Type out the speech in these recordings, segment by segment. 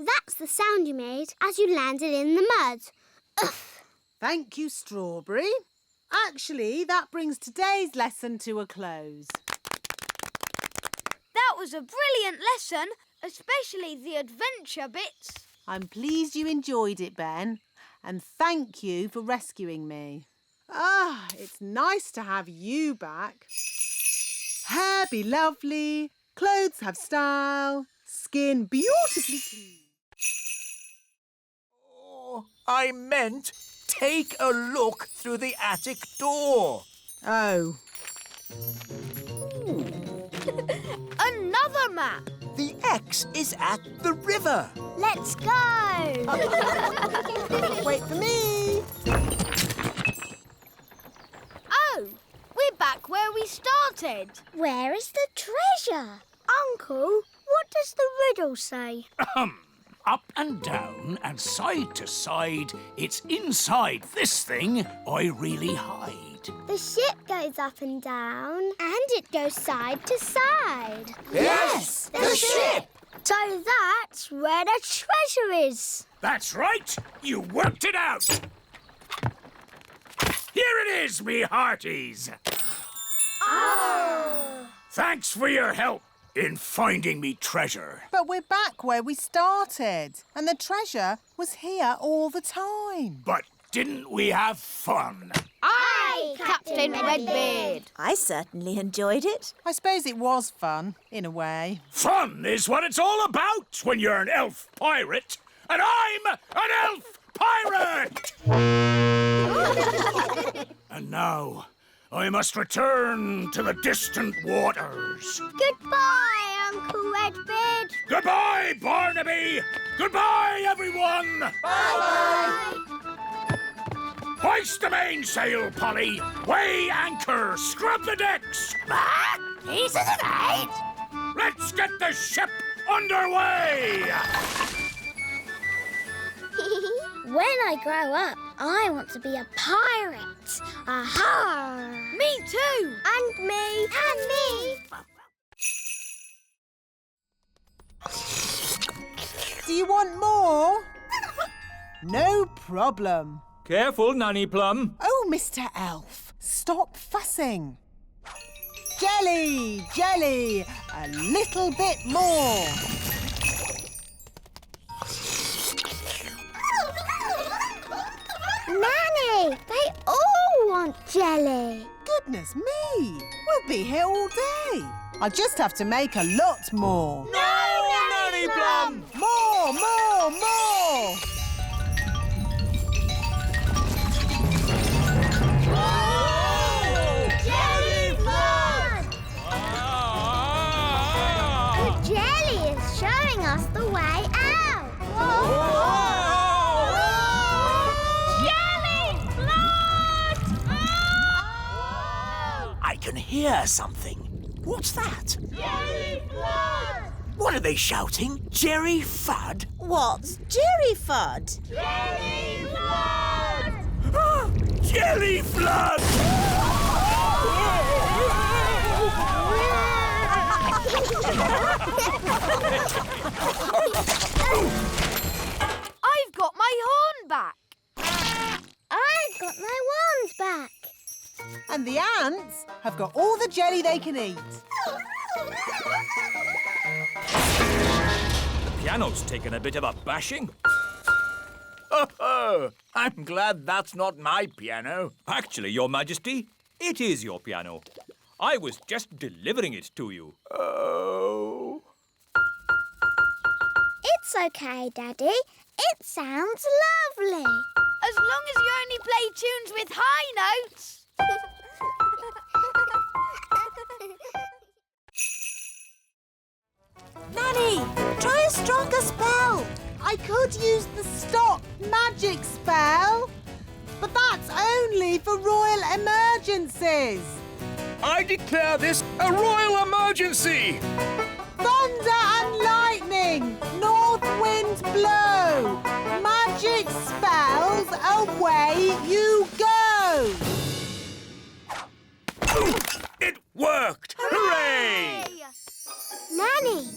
That's the sound you made as you landed in the mud. Ugh. Thank you, Strawberry. Actually, that brings today's lesson to a close. That was a brilliant lesson, especially the adventure bits. I'm pleased you enjoyed it, Ben, and thank you for rescuing me. Ah, it's nice to have you back. Hair be lovely, clothes have style, skin beautifully clean. Oh, I meant take a look through the attic door. Oh. Another map. The X is at the river. Let's go! Wait for me! Oh, we're back where we started. Where is the treasure? Uncle, what does the riddle say? Up and down and side to side, it's inside this thing I really hide. The ship goes up and down. And it goes side to side. Yes, the ship. So that's where the treasure is. That's right, you worked it out. Here it is, me hearties. Oh! Thanks for your help in finding me treasure. But we're back where we started, and the treasure was here all the time. But didn't we have fun? Aye, Captain Redbeard. I certainly enjoyed it. I suppose it was fun, in a way. Fun is what it's all about when you're an elf pirate, and I'm an elf pirate! And now, I must return to the distant waters. Goodbye, Uncle Redbeard. Goodbye, Barnaby! Goodbye, everyone! Bye-bye. Hoist the mainsail, Polly! Weigh anchor! Scrub the decks! He's in the right. Let's get the ship underway! When I grow up, I want to be a pirate. Aha! Me too. And me. And me. Do you want more? No problem. Careful, Nanny Plum. Oh, Mr. Elf, stop fussing. Jelly, jelly, a little bit more. Nanny, they all want jelly. Goodness me, we'll be here all day. I'll just have to make a lot more. No, Nanny Plum! More, more, more. Jelly flood! The jelly is showing us the way out. Jelly flood! I can hear something. What's that? Jelly flood! What are they shouting? Jerry Fudd? What's Jerry Fudd? Jelly flood! Jelly Flood! I've got my horn back. I've got my wand back. And the ants have got all the jelly they can eat. The piano's taken a bit of a bashing. Oh, I'm glad that's not my piano. Actually, Your Majesty, it is your piano. I was just delivering it to you. Oh. It's okay, Daddy. It sounds lovely. As long as you only play tunes with high notes. Nanny, try a stronger spell. I could use the stop magic spell, but that's only for royal emergencies. I declare this a royal emergency! Thunder and lightning, north wind blow, magic spells, away you go. It worked! Hooray! Nanny,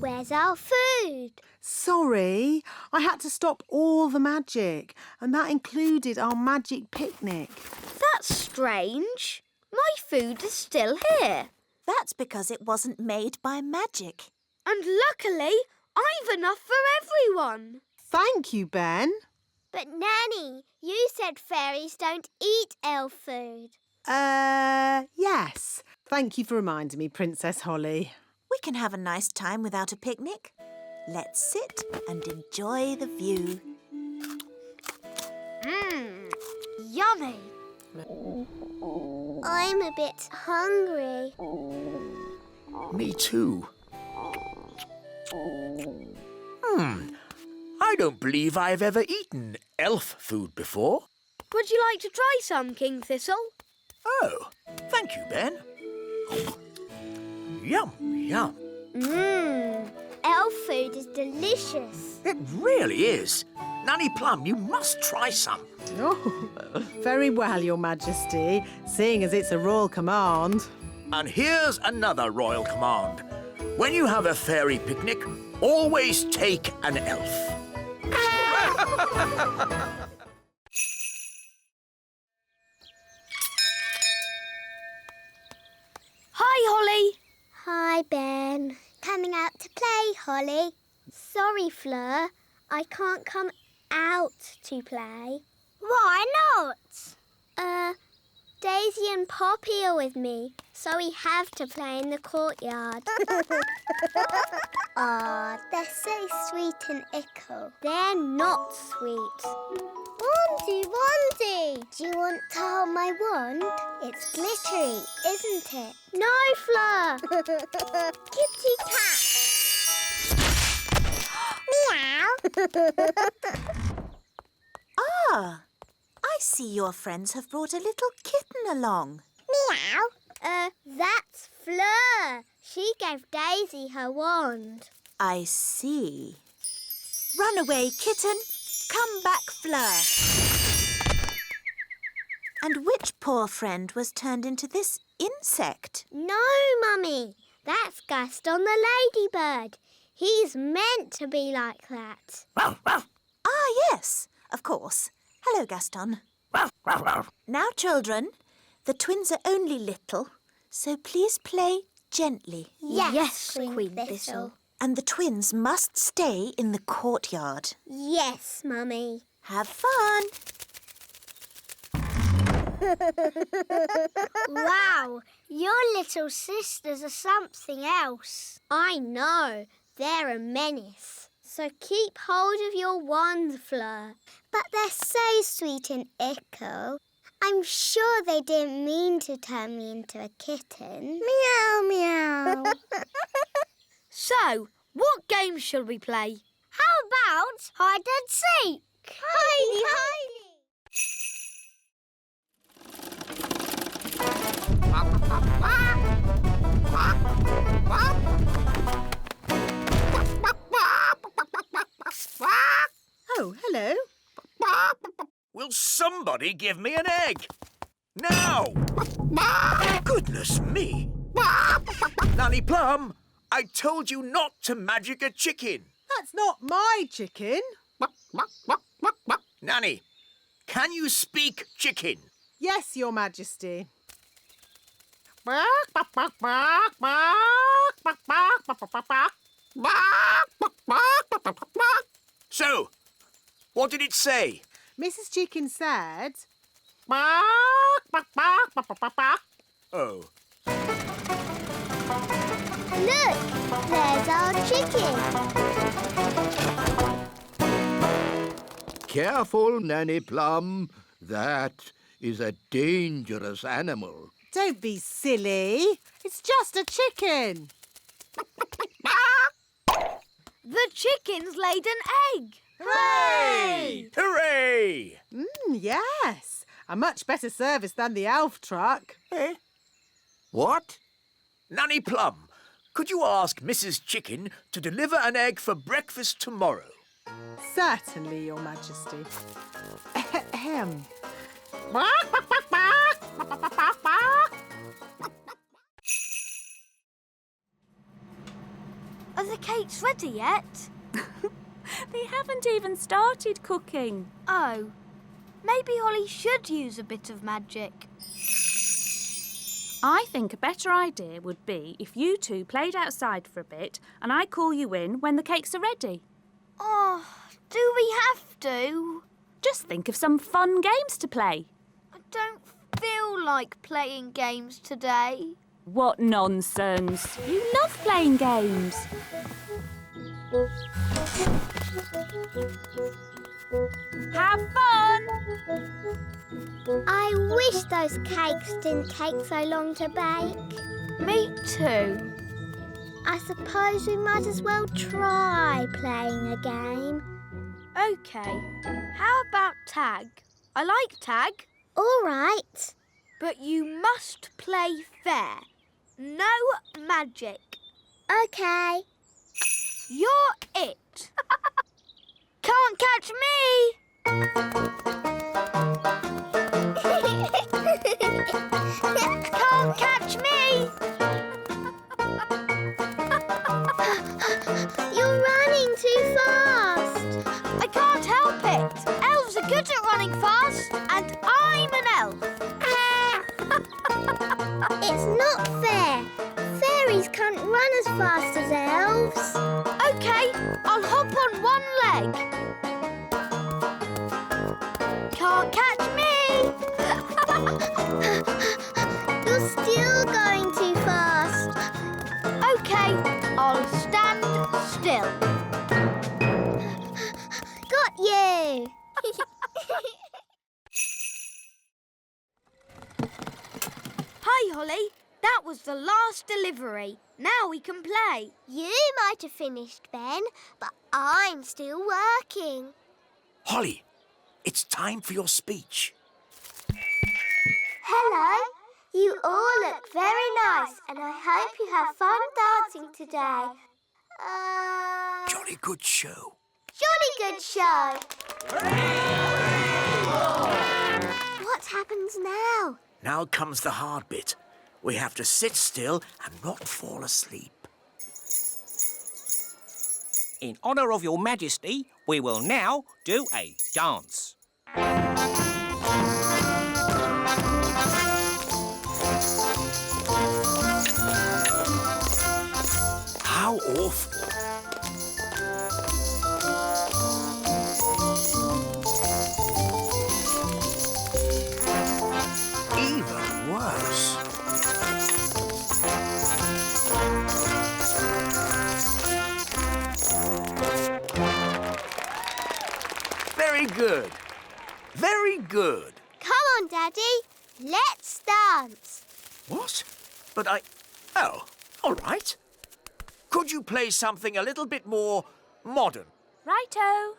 Where's our food? Sorry, I had to stop all the magic, and that included our magic picnic. That's strange. My food is still here. That's because it wasn't made by magic. And luckily, I've enough for everyone. Thank you, Ben. But Nanny, you said fairies don't eat elf food. Yes. Thank you for reminding me, Princess Holly. We can have a nice time without a picnic. Let's sit and enjoy the view. Yummy. I'm a bit hungry. Me too. I don't believe I've ever eaten elf food before. Would you like to try some, King Thistle? Oh, thank you, Ben. Yum, yum. Elf food is delicious. It really is. Nanny Plum, you must try some. Oh, very well, Your Majesty, seeing as it's a royal command. And here's another royal command. When you have a fairy picnic, always take an elf. Hi, Holly. Hi, Ben. Coming out to play, Holly. Sorry, Fleur. I can't come out to play. Why not? Daisy and Poppy are with me, so we have to play in the courtyard. Aw, they're so sweet and ickle. They're not sweet. Wandy! Do you want to hold my wand? It's glittery, isn't it? No, Fleur! Kitty cat! Meow! Ah, I see your friends have brought a little kitten along. Meow! That's Fleur. She gave Daisy her wand. I see. Run away, kitten. Come back, Fleur. And which poor friend was turned into this insect? No, Mummy. That's Gaston the ladybird. He's meant to be like that. Ah, yes, of course. Hello, Gaston. Now, children, the twins are only little, so please play gently. Yes, Queen Thistle. And the twins must stay in the courtyard. Yes, Mummy. Have fun. Wow, your little sisters are something else. I know. They're a menace. So keep hold of your wand, Fleur. But they're so sweet and ickle. I'm sure they didn't mean to turn me into a kitten. Meow, meow. So, what game shall we play? How about hide and seek? Hidey, hidey. Oh, hello. Will somebody give me an egg? Now! Goodness me! Nanny Plum, I told you not to magic a chicken. That's not my chicken. Nanny, can you speak chicken? Yes, Your Majesty. So, what did it say? Mrs. Chicken said... Oh. Look, there's our chicken. Careful, Nanny Plum. That is a dangerous animal. Don't be silly. It's just a chicken. The chicken's laid an egg. Hooray! Hooray! Yes. A much better service than the elf truck. Eh? What? Nanny Plum, could you ask Mrs. Chicken to deliver an egg for breakfast tomorrow? Certainly, Your Majesty. Ahem. Are the cakes ready yet? They haven't even started cooking. Oh, maybe Holly should use a bit of magic. I think a better idea would be if you two played outside for a bit and I call you in when the cakes are ready. Oh, do we have to? Just think of some fun games to play. I don't feel like playing games today. What nonsense. You love playing games. Have fun! I wish those cakes didn't take so long to bake. Me too. I suppose we might as well try playing a game. OK, how about tag? I like tag. All right. But you must play fair. No magic. OK. You're it. Can't catch me! Can't catch me! You're running too fast. I can't help it. Elves are good at running fast, and I'm an elf. It's not fair. Fairies can't run as fast as elves. OK, I'll hop on one leg. Can't catch me! You're still going too fast. OK, I'll stand still. Got you! Hi, Holly. That was the last delivery. Now we can play. You might have finished, Ben, but I'm still working. Holly, it's time for your speech. Hello. You all look very nice, and I hope you have fun dancing today. Jolly good show. Jolly good show. What happens now? Now comes the hard bit. We have to sit still and not fall asleep. In honour of your majesty, we will now do a dance. How awful. Even worse. Very good. Very good. Come on, Daddy. Let's dance. What? But Oh, all right. Could you play something a little bit more modern? Righto.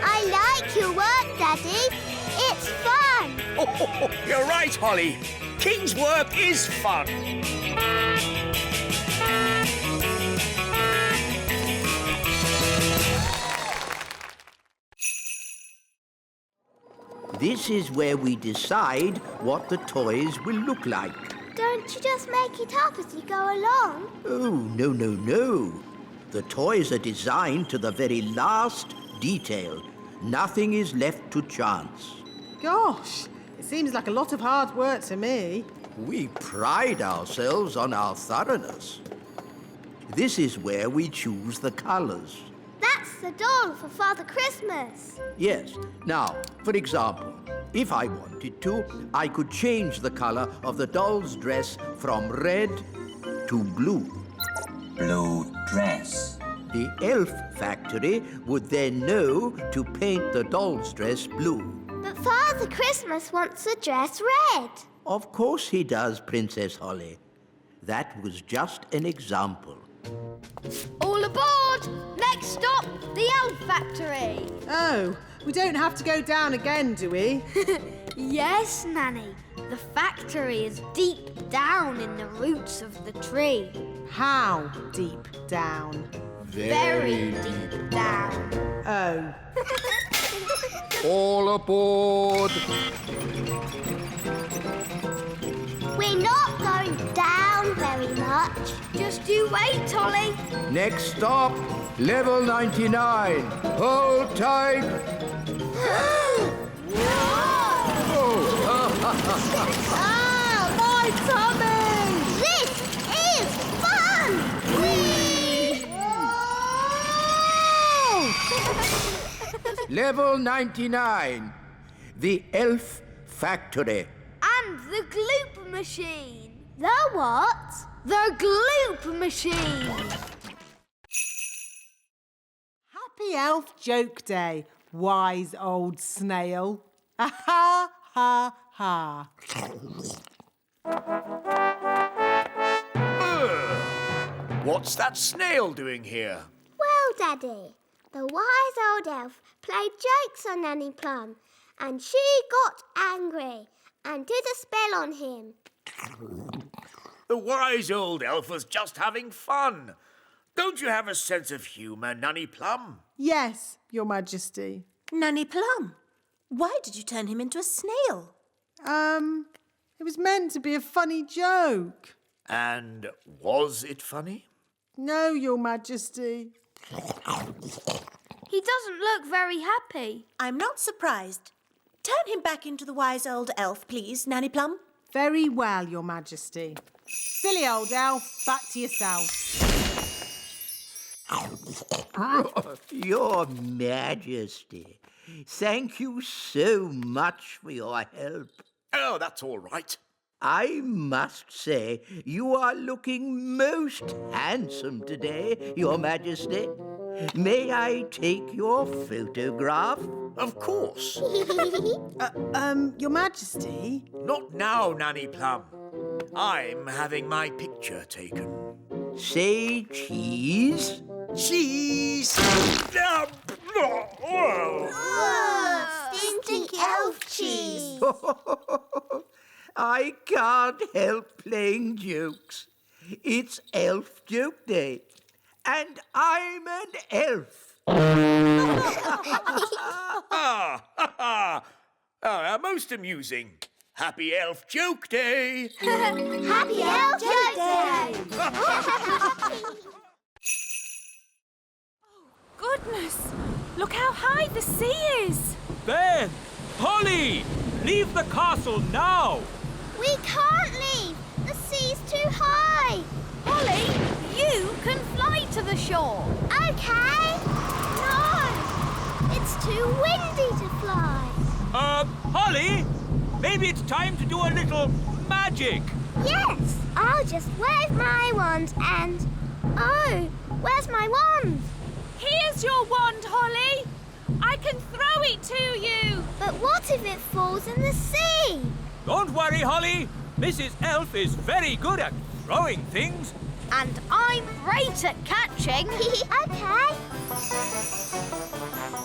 I like your work, Daddy. It's fun. Oh, you're right, Holly. King's work is fun. This is where we decide what the toys will look like. Don't you just make it up as you go along? Oh, no, no, no. The toys are designed to the very last detail. Nothing is left to chance. Gosh, it seems like a lot of hard work to me. We pride ourselves on our thoroughness. This is where we choose the colours. That's the doll for Father Christmas. Yes. Now, for example, if I wanted to, I could change the colour of the doll's dress from red to blue. Blue dress. The elf factory would then know to paint the doll's dress blue. But Father Christmas wants the dress red. Of course he does, Princess Holly. That was just an example. All aboard! Next stop, the Elf Factory. Oh, we don't have to go down again, do we? Yes, Nanny. The factory is deep down in the roots of the tree. How deep down? Very deep down. Oh. All aboard! We're not going down very much. Just you wait, Holly. Next stop, level 99. Hold tight. Ah, my tummy! This is fun! Level 99. The Elf Factory. And the gloop machine. The what? The gloop machine. Happy Elf Joke Day, wise old snail. Ha ha ha ha. What's that snail doing here? Well, Daddy, the wise old elf played jokes on Nanny Plum, and she got angry and did a spell on him. The wise old elf was just having fun. Don't you have a sense of humour, Nanny Plum? Yes, Your Majesty. Nanny Plum, why did you turn him into a snail? It was meant to be a funny joke. And was it funny? No, Your Majesty. He doesn't look very happy. I'm not surprised. Turn him back into the wise old elf, please, Nanny Plum. Very well, Your Majesty. Silly old elf, back to yourself. Your Majesty, thank you so much for your help. Oh, that's all right. I must say, you are looking most handsome today, Your Majesty. May I take your photograph? Of course. Your Majesty? Not now, Nanny Plum. I'm having my picture taken. Say cheese. Cheese! Stinky elf cheese. I can't help playing jokes. It's Elf Joke Day, and I'm an elf. Most amusing. Happy Elf Joke Day! Happy Elf Joke Day! Goodness! Look how high the sea is! Ben! Holly! Leave the castle now! We can't leave. The sea's too high. Holly, you can fly to the shore. Okay. No, it's too windy to fly. Holly? Maybe it's time to do a little magic. Yes, I'll just wave my wand and... Oh, where's my wand? Here's your wand, Holly! I can throw it to you! But what if it falls in the sea? Don't worry, Holly. Mrs. Elf is very good at throwing things. And I'm great at catching. Okay.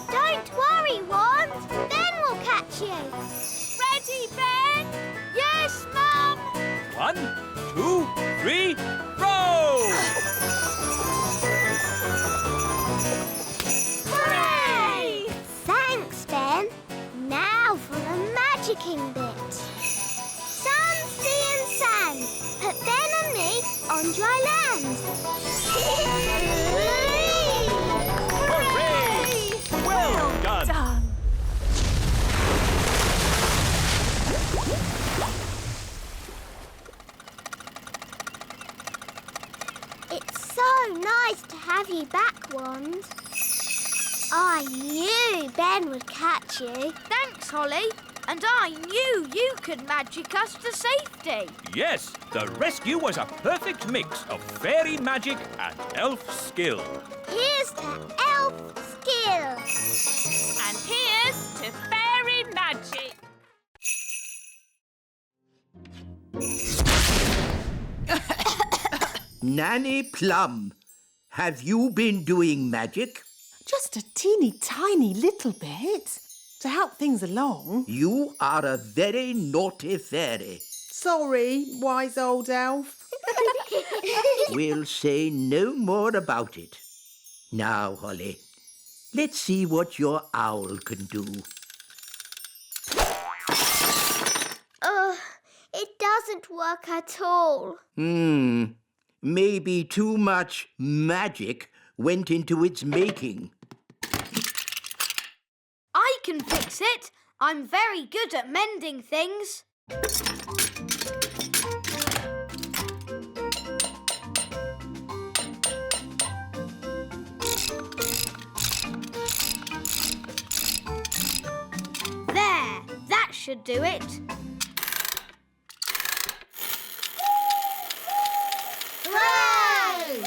Don't worry, wand. Ben will catch you. Ready, Ben? Yes, Mum. 1, 2, 3, throw! Hooray! Thanks, Ben. Now for the magicking bit. Sun, sea and sand. Put Ben and me on dry land. Hooray! Well done! It's so nice to have you back, Wand. I knew Ben would catch you. Thanks, Holly. And I knew you could magic us to safety. Yes, the rescue was a perfect mix of fairy magic and elf skill. Here's to elf skill. And here's to fairy magic. Nanny Plum, have you been doing magic? Just a teeny tiny little bit to help things along. You are a very naughty fairy. Sorry, wise old elf. We'll say no more about it. Now, Holly, let's see what your owl can do. It doesn't work at all. Maybe too much magic went into its making. I can fix it. I'm very good at mending things. There, that should do it. Hooray!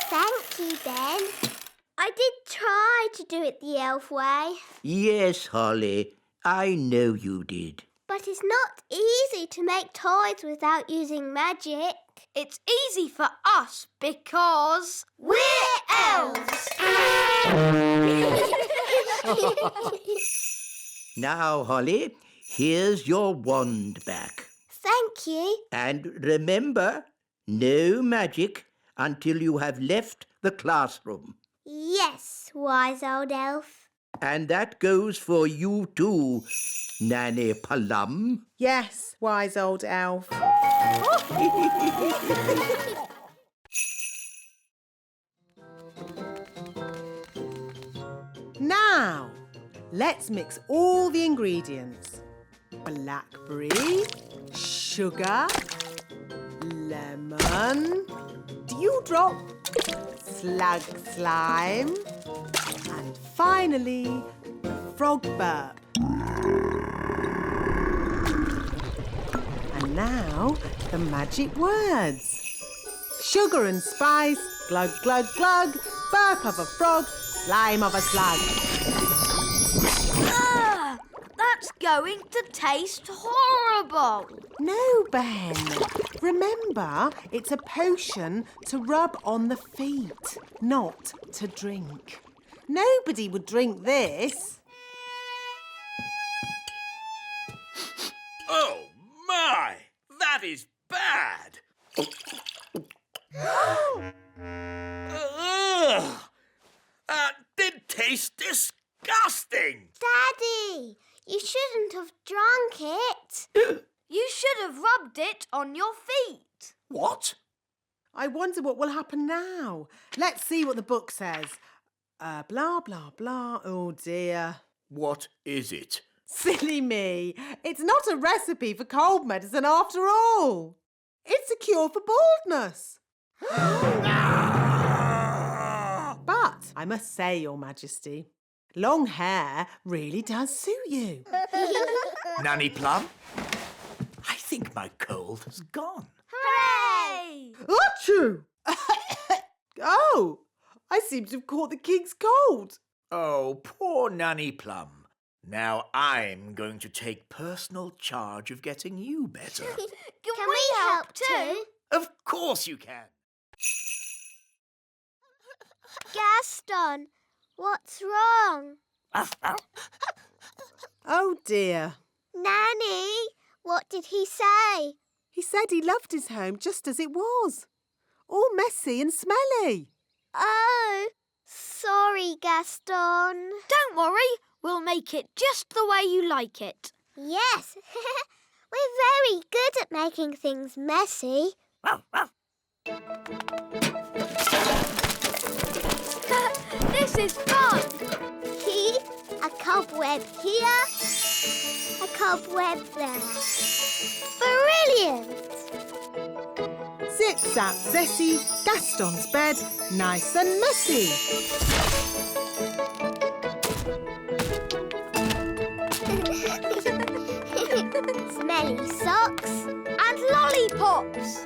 Thank you, Ben. I did try to do it the elf way. Yes, Holly, I know you did. But it's not easy to make toys without using magic. It's easy for us because we're elves! Now, Holly, here's your wand back. Thank you. And remember, no magic until you have left the classroom. Yes, wise old elf. And that goes for you too, Nanny Plum. Yes, wise old elf. Now, let's mix all the ingredients. Blackberry, sugar, lemon, dewdrop, slug slime, and finally, the frog burp. And now, the magic words. Sugar and spice, glug, glug, glug, burp of a frog, slime of a slug. that's going to taste horrible. No, Ben. Remember, it's a potion to rub on the feet, not to drink. Nobody would drink this. Oh, my! That is bad! Ugh! That did taste disgusting! Daddy, you shouldn't have drunk it. You should have rubbed it on your feet. What? I wonder what will happen now. Let's see what the book says. Blah, blah, blah. Oh, dear. What is it? Silly me. It's not a recipe for cold medicine after all. It's a cure for baldness. But I must say, Your Majesty, long hair really does suit you. Nanny Plum? I think my cold has gone. Hooray! Achoo! Oh, I seem to have caught the king's cold. Oh, poor Nanny Plum. Now I'm going to take personal charge of getting you better. Can we help too? Of course you can. Gaston, what's wrong? Oh, dear. Nanny, what did he say? He said he loved his home just as it was. All messy and smelly. Oh, sorry, Gaston. Don't worry, we'll make it just the way you like it. Yes, we're very good at making things messy. This is fun. A cobweb here, a cobweb there. Brilliant! Zip, zap, zessie, Gaston's bed, nice and messy. Smelly socks And lollipops.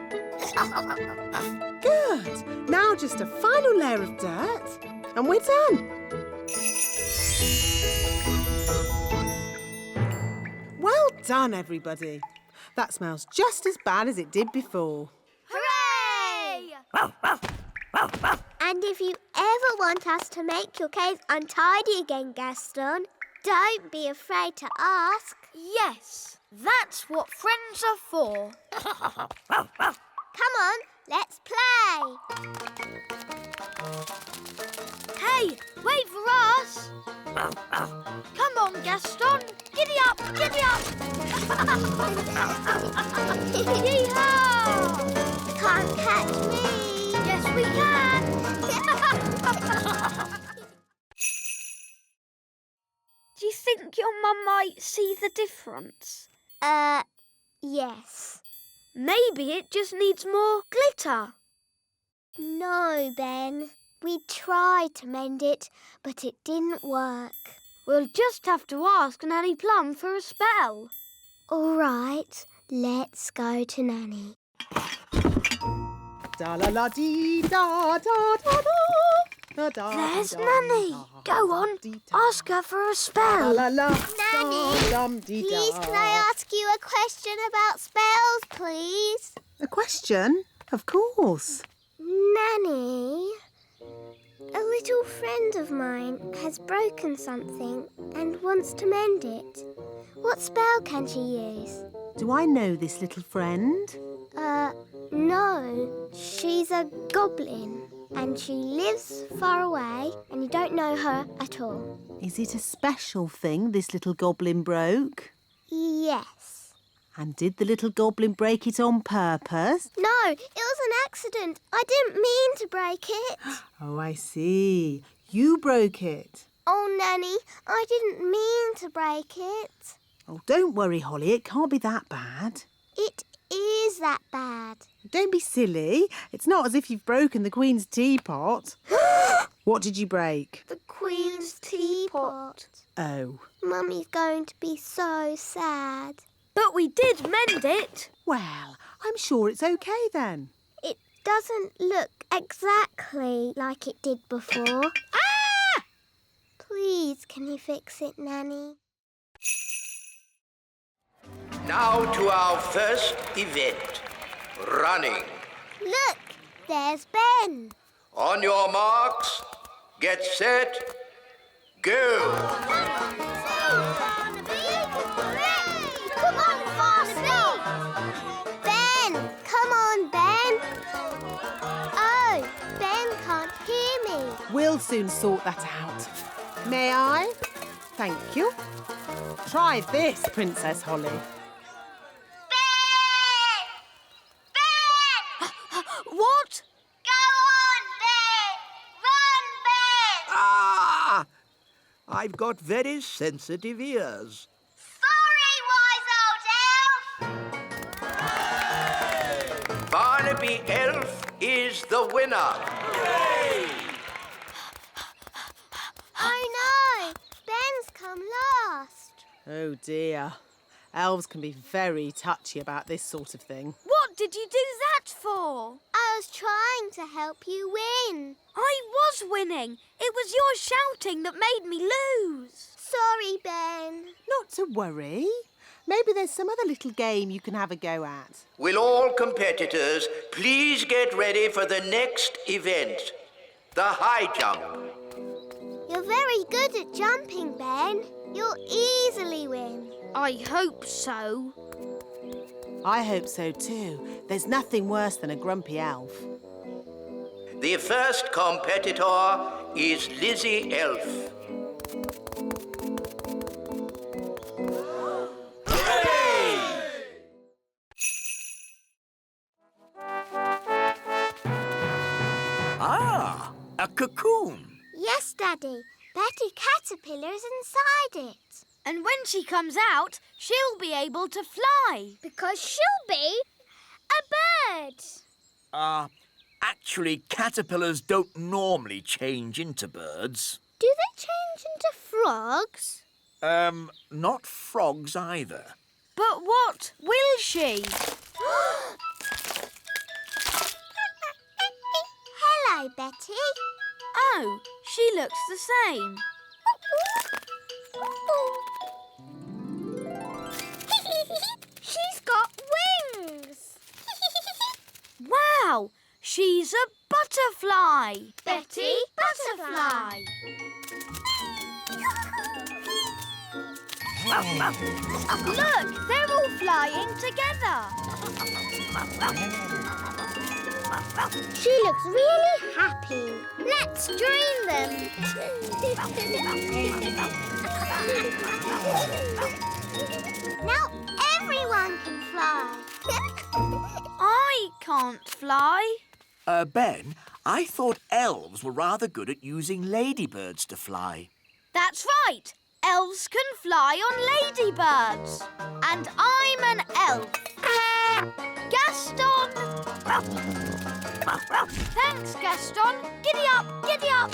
Good. Now just a final layer of dirt and we're done. Well done, everybody. That smells just as bad as it did before. Hooray! And if you ever want us to make your cave untidy again, Gaston, don't be afraid to ask. Yes, that's what friends are for. Come on, let's play. Hey, wait for us! Come on, Gaston! Giddy up, giddy up! Yee-haw! Can't catch me. Yes, we can! Do you think your mum might see the difference? Yes. Maybe it just needs more glitter. No, Ben. We tried to mend it, but it didn't work. We'll just have to ask Nanny Plum for a spell. All right, let's go to Nanny. Da-la-la-dee-da-da-da-da. There's Nanny. Go on, ask her for a spell. Nanny, please can I ask you a question about spells, please? A question? Of course. Nanny, a little friend of mine has broken something and wants to mend it. What spell can she use? Do I know this little friend? No. She's a goblin and she lives far away and you don't know her at all. Is it a special thing this little goblin broke? Yes. And did the little goblin break it on purpose? No, it was an accident. I didn't mean to break it. Oh, I see. You broke it. Oh, Nanny, I didn't mean to break it. Oh, don't worry, Holly. It can't be that bad. It is that bad. Don't be silly. It's not as if you've broken the Queen's teapot. What did you break? The Queen's teapot. Oh. Mummy's going to be so sad. But we did mend it. Well, I'm sure it's okay then. It doesn't look exactly like it did before. Ah! Please, can you fix it, Nanny? Now to our first event, running. Look, there's Ben. On your marks, get set, go. Come on, faster! Ben! Come on, Ben! Oh, Ben can't hear me. We'll soon sort that out. May I? Thank you. Try this, Princess Holly. Ben! Ben! What? Go on, Ben! Run, Ben! Ah! I've got very sensitive ears. Sorry, wise old elf! Barnaby Elf is the winner. Oh no! Ben's come last. Oh dear. Elves can be very touchy about this sort of thing. What did you do that for? I was trying to help you win. I was winning. It was your shouting that made me lose. Sorry, Ben. Not to worry. Maybe there's some other little game you can have a go at. Will all competitors please get ready for the next event, the high jump. You're very good at jumping, Ben. You'll easily win. I hope so. I hope so too. There's nothing worse than a grumpy elf. The first competitor is Lizzie Elf. Ah, a cocoon. Yes, Daddy. Betty Caterpillar is inside it. And when she comes out, she'll be able to fly. Because she'll be a bird. Actually, caterpillars don't normally change into birds. Do they change into frogs? Not frogs either. But what will she? Hello, Betty. Oh, she looks the same. She's got wings. Wow, she's a butterfly. Betty Butterfly. Look, they're all flying together. She looks really happy. Let's dream them. Now everyone can fly. I can't fly. Ben, I thought elves were rather good at using ladybirds to fly. That's right. Elves can fly on ladybirds. And I'm an elf. Gaston! Thanks, Gaston. Giddy up, giddy up.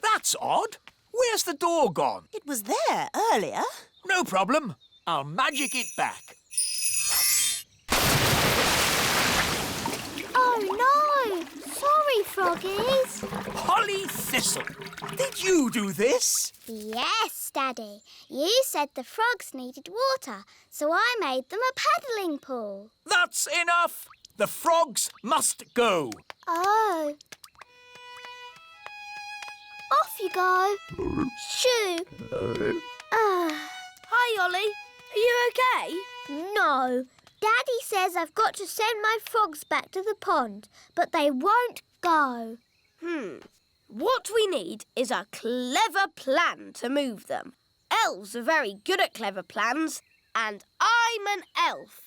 That's odd. Where's the door gone? It was there earlier. No problem. I'll magic it back. Oh no! Sorry, Froggies. Holly Thistle, did you do this? Yes, Daddy. You said the frogs needed water, so I made them a paddling pool. That's enough. The frogs must go. Oh. Off you go. Shoo. Hi, Ollie. Are you okay? No. Daddy says I've got to send my frogs back to the pond, but they won't go. What we need is a clever plan to move them. Elves are very good at clever plans, and I'm an elf.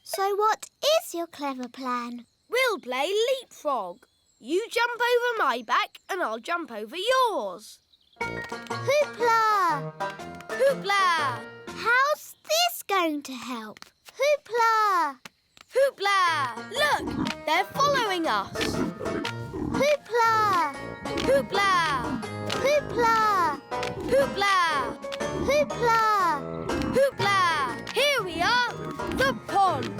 So what is your clever plan? We'll play leapfrog. You jump over my back and I'll jump over yours. Hoopla! Hoopla! How's this going to help? Hoopla! Hoopla! Look, they're following us. Hoopla! Hoopla! Hoopla! Hoopla! Hoopla! Hoopla! Here we are, the pond.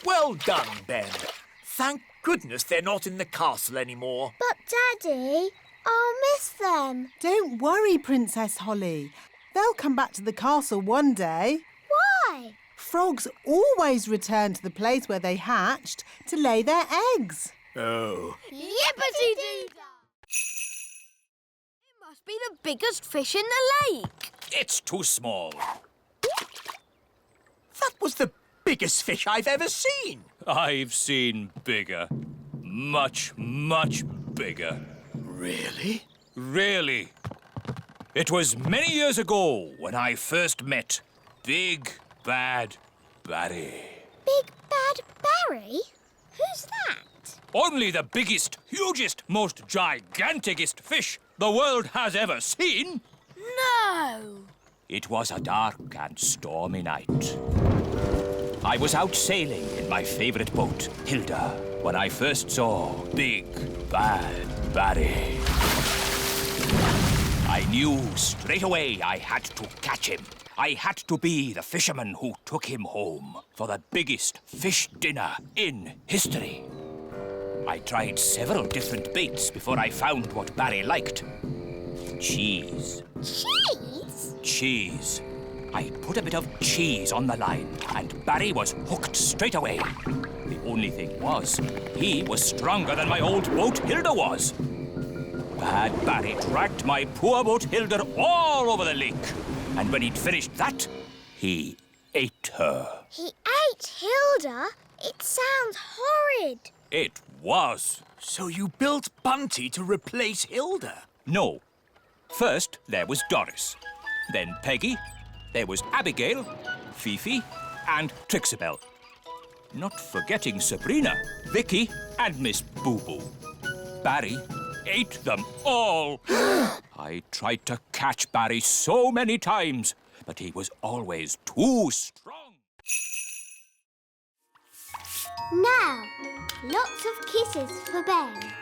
Well done, Ben. Thank goodness they're not in the castle anymore. But, Daddy, I'll miss them. Don't worry, Princess Holly. They'll come back to the castle one day. Why? Frogs always return to the place where they hatched to lay their eggs. Oh. Yippity-doo-dah! It must be the biggest fish in the lake. It's too small. That was the biggest fish I've ever seen. I've seen bigger. Much, much bigger. Really? Really. It was many years ago when I first met Big Bad Barry. Big Bad Barry? Who's that? Only the biggest, hugest, most giganticest fish the world has ever seen. No! It was a dark and stormy night. I was out sailing in my favourite boat, Hilda, when I first saw Big Bad Barry. I knew straight away I had to catch him. I had to be the fisherman who took him home for the biggest fish dinner in history. I tried several different baits before I found what Barry liked. Cheese. Cheese? Cheese. I put a bit of cheese on the line, and Barry was hooked straight away. The only thing was, he was stronger than my old boat Hilda was. Bad Barry dragged my poor boat Hilda all over the lake, and when he'd finished that, he ate her. He ate Hilda? It sounds horrid. It was. So you built Bunty to replace Hilda? No. First, there was Doris. Then Peggy. There was Abigail, Fifi, and Trixabel. Not forgetting Sabrina, Vicky, and Miss Boo Boo. Barry ate them all. I tried to catch Barry so many times, but he was always too strong. Now, lots of kisses for Ben.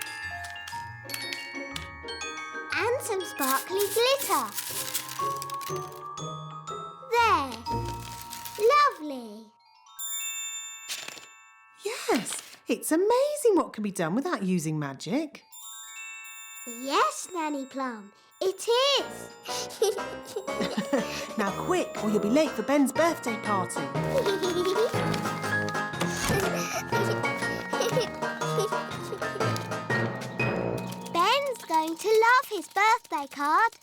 And some sparkly glitter. There. Lovely. Yes, it's amazing what can be done without using magic. Yes, Nanny Plum, it is. Now quick, or you'll be late for Ben's birthday party. Ben's going love his birthday card.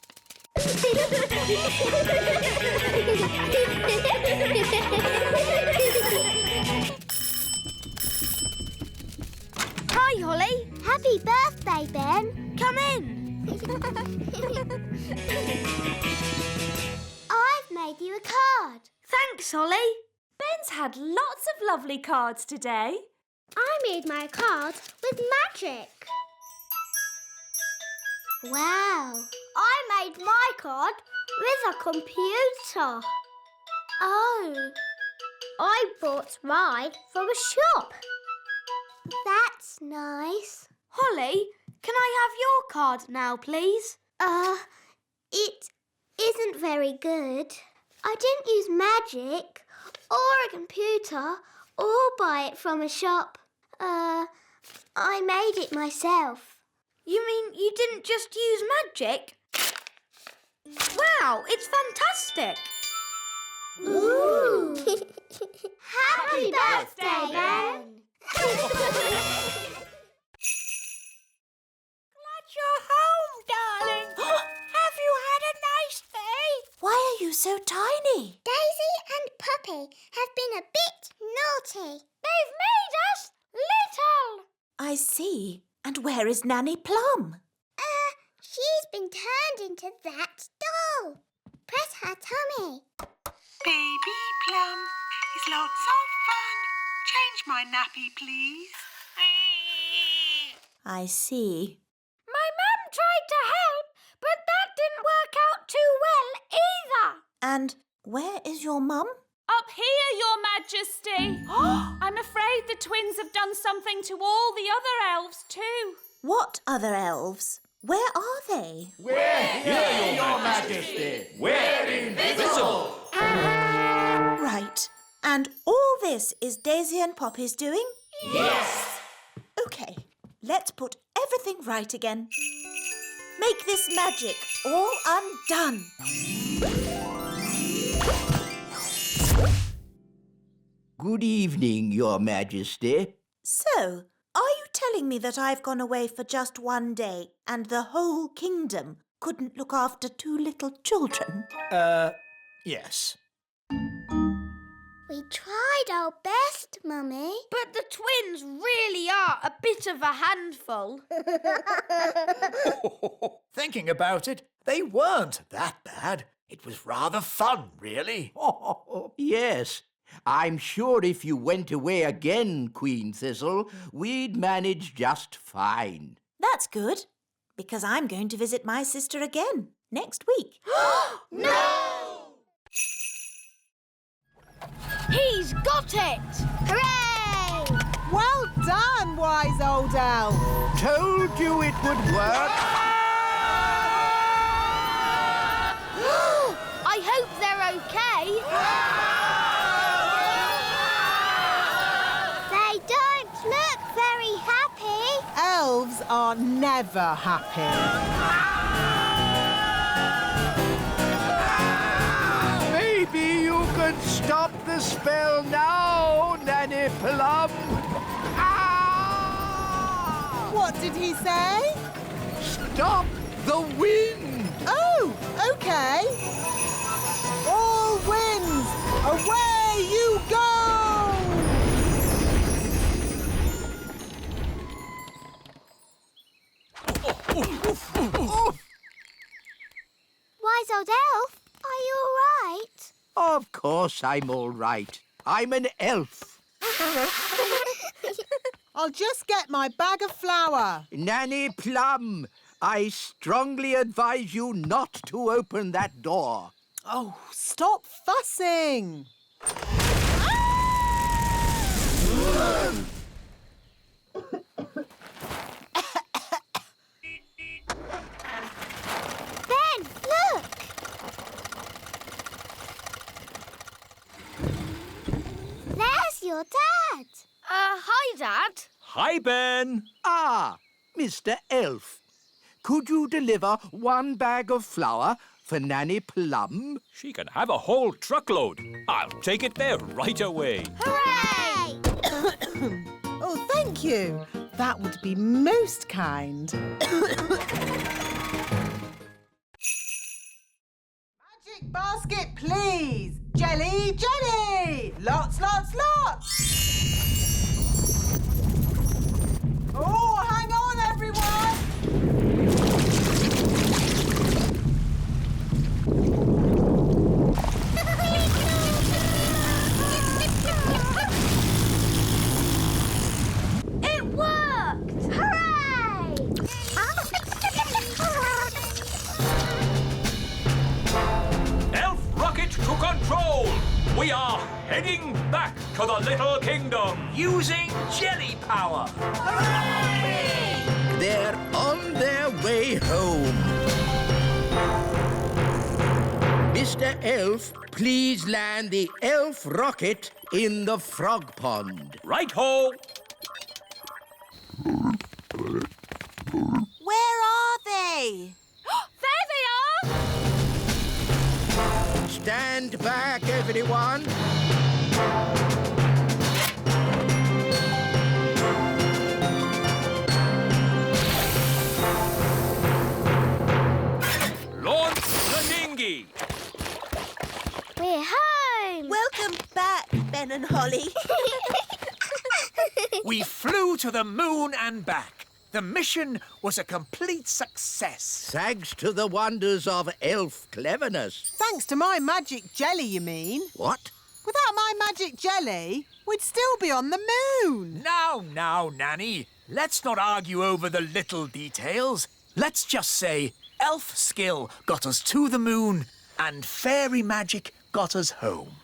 Hi, Holly. Happy birthday, Ben. Come in. I've made you a card. Thanks, Holly. Ben's had lots of lovely cards today. I made my card with magic. Wow. I made my card with a computer. Oh. I bought mine from a shop. That's nice. Holly, can I have your card now, please? It isn't very good. I didn't use magic or a computer or buy it from a shop. I made it myself. You mean you didn't just use magic? Wow, it's fantastic. Ooh. Happy birthday, Ben. Glad you're home, darling. Have you had a nice day? Why are you so tiny? Daisy and Puppy have been a bit naughty. They've made us little. I see. And where is Nanny Plum? She's been turned into that doll. Press her tummy. Baby Plum is lots of fun. Change my nappy, please. I see. My mum tried to help, but that didn't work out too well either. And where is your mum? Up here, Your Majesty. I'm afraid the twins have done something to all the other elves too. What other elves? Where are they? We're here, Your Majesty. We're invisible. Right. And all this is Daisy and Poppy's doing? Yes. OK, let's put everything right again. Make this magic all undone. Good evening, Your Majesty. So, are you telling me that I've gone away for just one day and the whole kingdom couldn't look after two little children? Yes. We tried our best, Mummy. But the twins really are a bit of a handful. Thinking about it, they weren't that bad. It was rather fun, really. Oh, yes. I'm sure if you went away again, Queen Thistle, we'd manage just fine. That's good, because I'm going to visit my sister again next week. No! He's got it! Hooray! Well done, wise old elf. Told you it would work. I hope they're okay. They don't look very happy. Elves are never happy. Maybe you could stop the spell now, Nanny Plum. What did he say? Stop the wind. Oh, OK. All winds, away you go! Wise old elf, are you all right? Of course I'm all right. I'm an elf. I'll just get my bag of flour. Nanny Plum, I strongly advise you not to open that door. Oh, stop fussing. Ben, look! There's your dad. Hi, Dad. Hi, Ben. Ah, Mr. Elf. Could you deliver one bag of flour for Nanny Plum? She can have a whole truckload. I'll take it there right away. Hooray! Oh, thank you. That would be most kind. basket, please. Jelly, jelly. Lots, lots, lots. Oh, hang on, everyone. It worked! Hooray! Elf rocket to control! We are heading back to the Little Kingdom! Using jelly power. They're on their way home. Mr. Elf, please land the elf rocket in the frog pond. Right-ho! Where are they? There they are! Stand back, everyone. Launch the dinghy! We're home! Welcome back, Ben and Holly. We flew to the moon and back. The mission was a complete success. Thanks to the wonders of elf cleverness. Thanks to my magic jelly, you mean? What? Without my magic jelly, we'd still be on the moon. Now, Nanny. Let's not argue over the little details. Let's just say elf skill got us to the moon and fairy magic got us home.